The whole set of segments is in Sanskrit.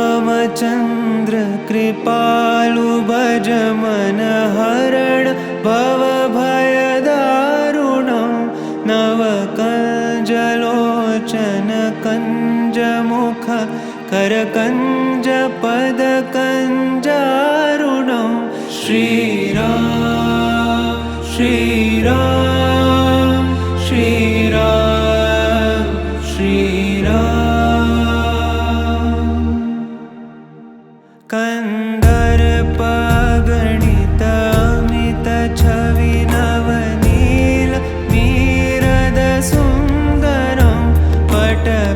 श्रीरामचन्द्र कृपालु भज मन हरण भवभयदारुणं नवकञ्जलोचन कञ्जमुख करकञ्ज पदकञ्जारुणं श्रीराम श्रीराम श्रीराम श्रीराम कन्दर्पगणित अमित छवि नवनील नीरद सुन्दरं पटपीतमानहु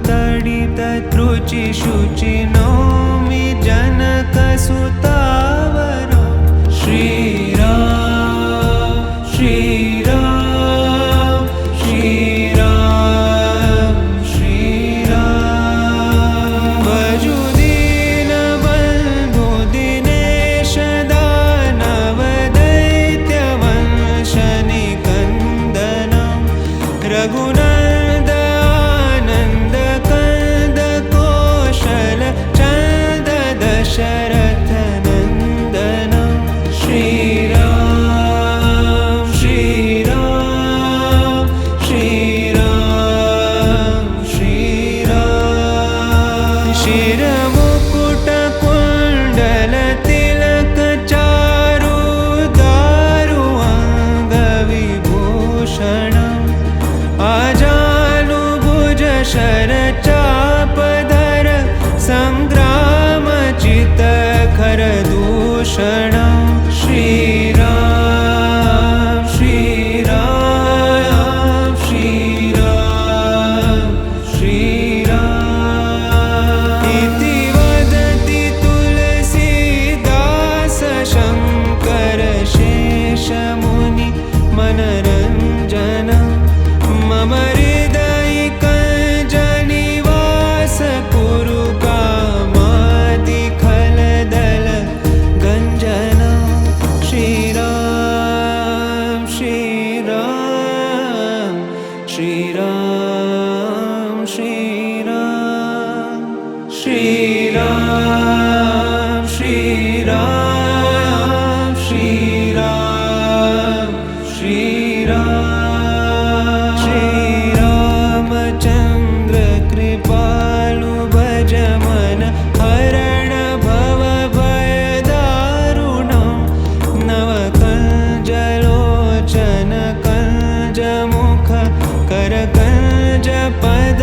तडित त्रुचि शुचि नौमि जनकसुतावरं श्रीराम श्रीराम श्रीराम श्रीराम भजु दीनबन्धु दिनेश दानव दैत्यवंशनिकन्दनं रघुनन्द आनन्द कंद कौशल चन्द दशरथ नन्दनं श्रीराम श्रीराम श्रीराम श्रीराम शिरमुकुट कुण्डल तिलक चारु दारु अङ्गविभूषणम् आजानुभुज शरचापधर सङ्ग्रामचित खरदूषणं श्रीराम श्रीराम श्रीराम श्रीराम इति वदति तुलसीदास शङ्कर शेषमुनि मनरञ्जनं मम हृदयिकञ्जनिवास कुरु कामादिखलदल गञ्जनं श्रीराम श्रीराम श्रीराम श्रीराम श्रीराम श्रीराम श्रीराम श्रीराम श्रीरामचन्द्र कृपालु भज मन हरण भवभयदारुणं नवकञ्जलोचन कञ्जमुख करकञ्ज पद